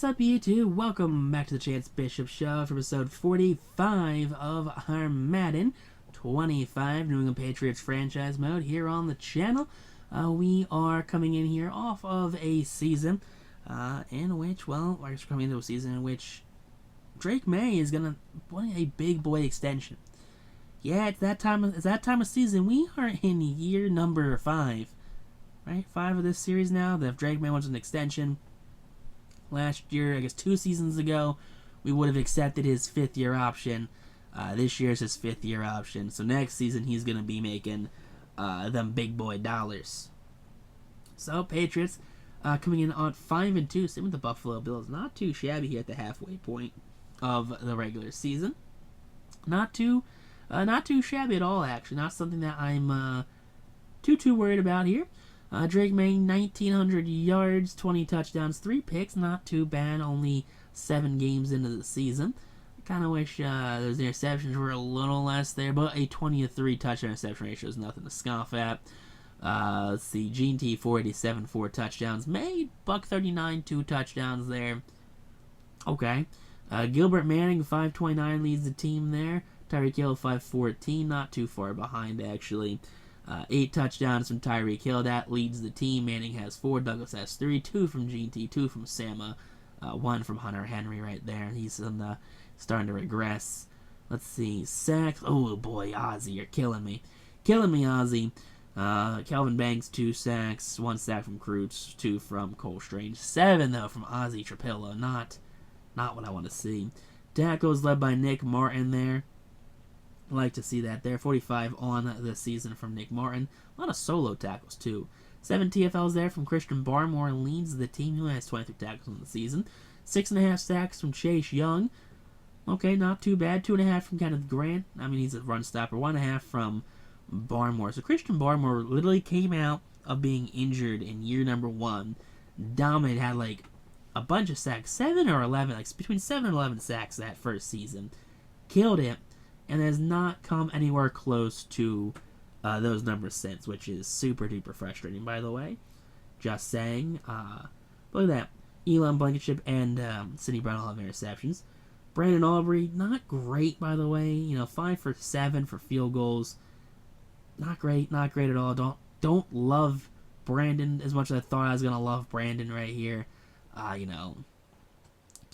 What's up, YouTube? Welcome back to the Chance Bishop Show for episode 45 of our Madden 25 New England Patriots franchise mode here on the channel. We are coming in here off of a season in which, well, we're coming into a season in which Drake Maye is going to play a big boy extension. Yeah, it's that time of season. We are in year number 5. Right? 5 of this series now. The Drake Maye wants an extension. Last year, I guess 2 seasons ago, we would have accepted his 5th year option. This year is his 5th year option. So next season, he's going to be making them big boy dollars. So, Patriots coming in on 5-2. Same with the Buffalo Bills. Not too shabby here at the halfway point of the regular season. Not too shabby at all, actually. Not something that I'm too worried about here. Drake Maye, 1,900 yards, 20 touchdowns, 3 picks. Not too bad. Only 7 games into the season. I kind of wish those interceptions were a little less there, but a 20-3 touchdown interception ratio is nothing to scoff at. Let's see, G&T 487, 4 touchdowns. Maye, $139, 2 touchdowns there. Okay. Gilbert Manning, 529 leads the team there. Tyreek Hill, 514, not too far behind, actually. 8 touchdowns from Tyreek Hill. That leads the team. Manning has 4. Douglas has 3. 2 from G&T. 2 from Sama. 1 from Hunter Henry right there. He's starting to regress. Let's see. Sacks. Oh, boy. Ozzie, you're killing me. Killing me, Ozzie. Kelvin Banks, 2 sacks. 1 sack from Cruz. 2 from Cole Strange. 7, though, from Ozzie Trapillo. Not what I want to see. Tackles led by Nick Martin there. I like to see that there. 45 on the season from Nick Martin. A lot of solo tackles, too. 7 TFLs there from Christian Barmore leads the team, who has 23 tackles on the season. 6.5 sacks from Chase Young. Okay, not too bad. 2.5 from Kenneth Grant. I mean, he's a run stopper. 1.5 from Barmore. So Christian Barmore literally came out of being injured in year number 1. Dominated, had like a bunch of sacks. 7 or 11, like between 7 and 11 sacks that first season. Killed it. And has not come anywhere close to those numbers since, which is super duper frustrating, by the way. Just saying. Look at that. Elon Blankenship and Sidney Brown all have interceptions. Brandon Aubrey, not great, by the way. You know, 5 for 7 for field goals. Not great at all. Don't love Brandon as much as I thought I was gonna love Brandon right here. You know,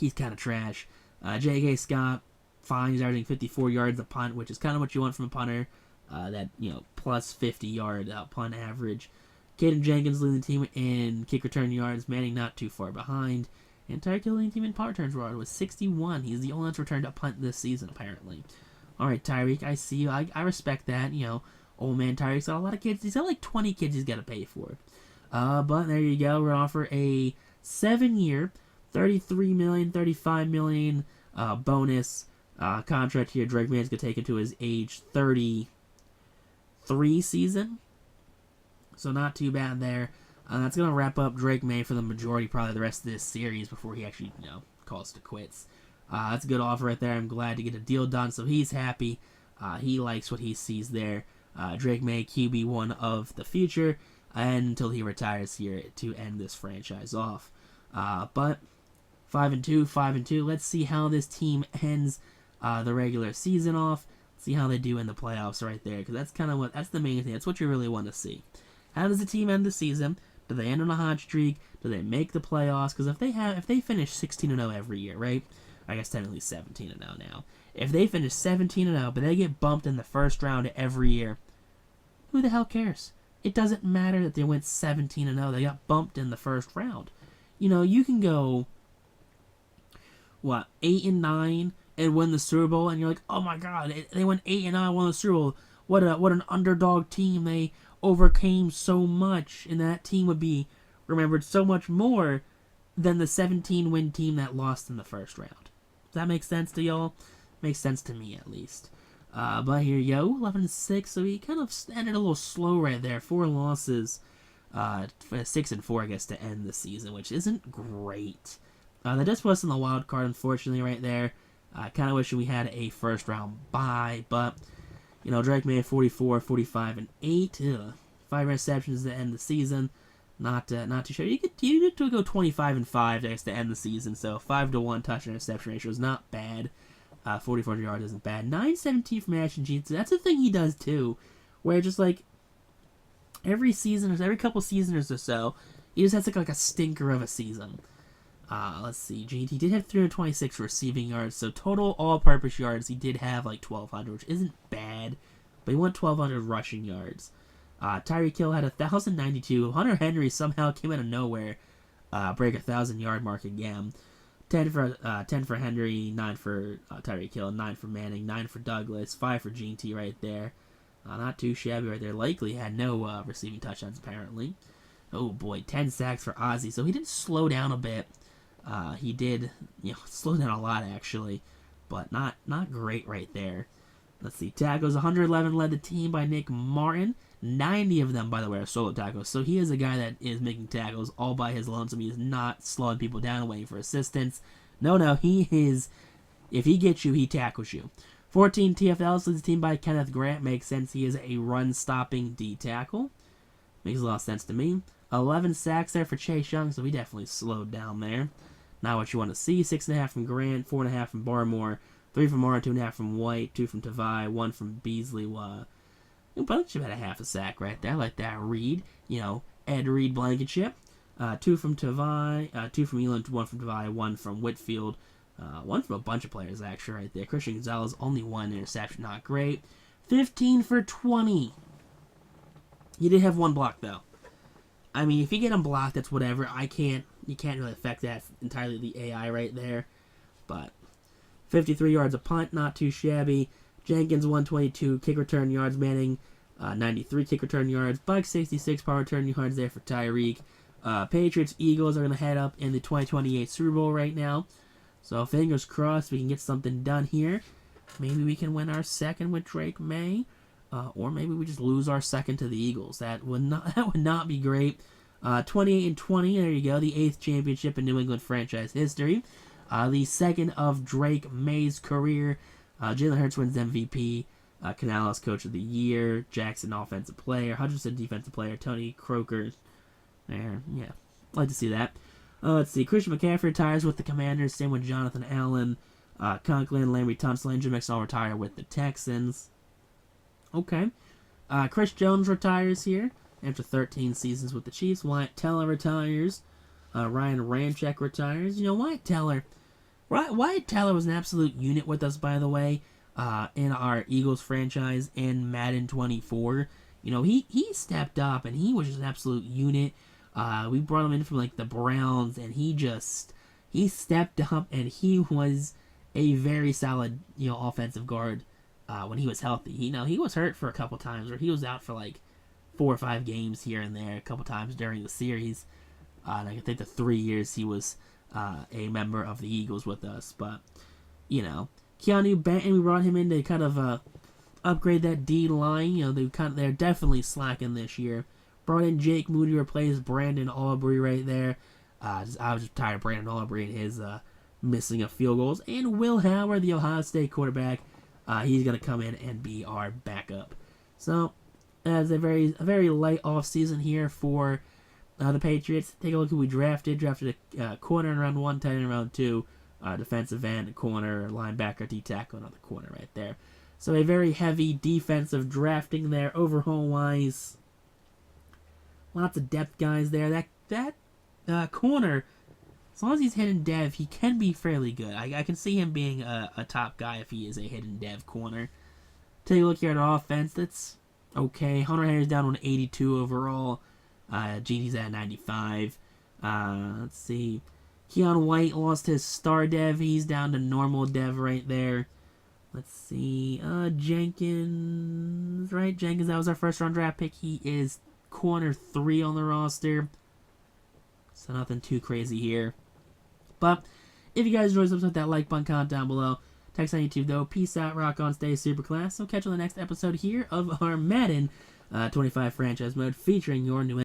he's kind of trash. J.K. Scott. Fine, he's averaging 54 yards a punt, which is kind of what you want from a punter. That, you know, plus 50-yard punt average. Caden Jenkins leading the team in kick return yards. Manning not too far behind. And Tyreek Hill leading the team in punt returns with 61. He's the only one that's returned a punt this season, apparently. All right, Tyreek, I see you. I respect that. You know, old man Tyreek's got a lot of kids. He's got like 20 kids he's got to pay for. But there you go. We're offer a 7-year, $33 million, $35 million bonus contract here. Drake Maye's going to take him to his age 33 season. So not too bad there. That's going to wrap up Drake Maye for the majority, probably the rest of this series before he actually, you know, calls it quits. That's a good offer right there. I'm glad to get a deal done, so he's happy. He likes what he sees there. Drake Maye, QB1 of the future, and until he retires here to end this franchise off. But 5-2. Let's see how this team ends the regular season off. See how they do in the playoffs right there, because that's kind of that's the main thing. That's what you really want to see. How does the team end the season? Do they end on a hot streak? Do they make the playoffs? Because if they finish 16-0 every year, right? I guess technically 17-0 now. If they finish 17-0, but they get bumped in the first round every year, who the hell cares? It doesn't matter that they went 17-0. They got bumped in the first round. You know, you can go 8-9. And win the Super Bowl, and you're like, oh my God, they went 8-9, won the Super Bowl. What an underdog team. They overcame so much, and that team would be remembered so much more than the 17-win team that lost in the first round. Does that make sense to y'all? Makes sense to me, at least. But here you go, 11-6, so he kind of ended a little slow right there. 4 losses, 6-4, I guess, to end the season, which isn't great. That just was in the wild card, unfortunately, right there. I kind of wish we had a first-round bye, but, you know, Drake Maye 44, 45, and 8. 5 receptions to end the season. Not too sure. You get to go 25-5, I guess, to end the season. So 5-1 touch interception ratio is not bad. 4,400 yards isn't bad. 917 from Action Jeans. That's the thing he does too, where just like every season or every couple seasons or so, he just has like a stinker of a season. Let's see. He did have 326 receiving yards, so total all-purpose yards he did have like 1,200, which isn't bad, but he went 1,200 rushing yards. Tyreek Hill had 1,092. Hunter Henry somehow came out of nowhere, break 1,000-yard mark again. 10 for Henry, 9 for Tyreek Hill, 9 for Manning, 9 for Douglas, 5 for GT right there. Not too shabby right there. Likely had no receiving touchdowns apparently. Oh boy, 10 sacks for Ozzy. So he did slow down a bit. He did, slow down a lot actually, but not great right there. Let's see, tackles 111 led the team by Nick Martin. 90 of them, by the way, are solo tackles. So he is a guy that is making tackles all by his lonesome. He is not slowing people down and waiting for assistance. No, he is. If he gets you, he tackles you. 14 TFLs leads the team by Kenneth Grant. Makes sense. He is a run-stopping D tackle. Makes a lot of sense to me. 11 sacks there for Chase Young, so he definitely slowed down there. Not what you want to see. 6.5 from Grant, 4.5 from Barmore, 3 from Moore, 2.5 from White, 2 from Tavai, 1 from Beasley. But should have had a half a sack right there. I like that. Reed, Ed Reed Blankenship. 2 from Tavai, 2 from Elam, 1 from Tavai, 1 from Whitfield, 1 from a bunch of players actually right there. Christian Gonzalez, only 1 interception, not great. 15 for 20. He did have 1 block though. I mean, if you get him blocked, that's whatever. You can't really affect that entirely, the AI right there. But 53 yards a punt, not too shabby. Jenkins 122 kick return yards. Manning 93 kick return yards. Buck 66 power return yards there for Tyreek. Patriots Eagles are going to head up in the 2028 Super Bowl right now. So fingers crossed we can get something done here. Maybe we can win our second with Drake Maye. Or maybe we just lose our second to the Eagles. That would not be great. 28-20, there you go. The 8th championship in New England franchise history. The second of Drake Maye's career. Jalen Hurts wins MVP. Canales Coach of the Year. Jackson Offensive Player. Hutchinson Defensive Player. Tony Croker. There, yeah. I'd like to see that. Let's see. Christian McCaffrey retires with the Commanders. Same with Jonathan Allen. Conklin, Larry Tunsil, Jim all retire with the Texans. Okay. Chris Jones retires here after 13 seasons with the Chiefs. Wyatt Teller retires. Ryan Ramczyk retires. Wyatt Teller was an absolute unit with us, by the way, in our Eagles franchise in Madden 24. He stepped up, and he was just an absolute unit. We brought him in from, the Browns, and he stepped up, and he was a very solid, offensive guard when he was healthy. He was hurt for a couple times, or he was out for, 4 or 5 games here and there a couple times during the series. And I think the 3 years he was a member of the Eagles with us. But, Keanu Benton, we brought him in to kind of upgrade that D line. They're definitely slacking this year. Brought in Jake Moody, replaced Brandon Aubrey right there. I was just tired of Brandon Aubrey and his missing of field goals. And Will Howard, the Ohio State quarterback, he's going to come in and be our backup. So, as a very light offseason here for the Patriots. Take a look who we drafted. Drafted a corner in round 1, tight end in round 2, defensive end, corner, linebacker, D-tackle, another corner right there. So a very heavy defensive drafting there, overhaul-wise. Lots of depth guys there. That corner, as long as he's hidden dev, he can be fairly good. I can see him being a top guy if he is a hidden dev corner. Take a look here at our offense. That's okay. Hunter Henry's down on 82 overall. GT's at 95. Let's see. Keon White lost his star dev. He's down to normal dev right there. Let's see. Jenkins, right? Jenkins, that was our first round draft pick. He is corner 3 on the roster. So nothing too crazy here. But if you guys enjoyed this episode, that like button, comment down below. Text on YouTube though. Peace out, rock on, stay super class. So catch you on the next episode here of our Madden 25 franchise mode featuring your new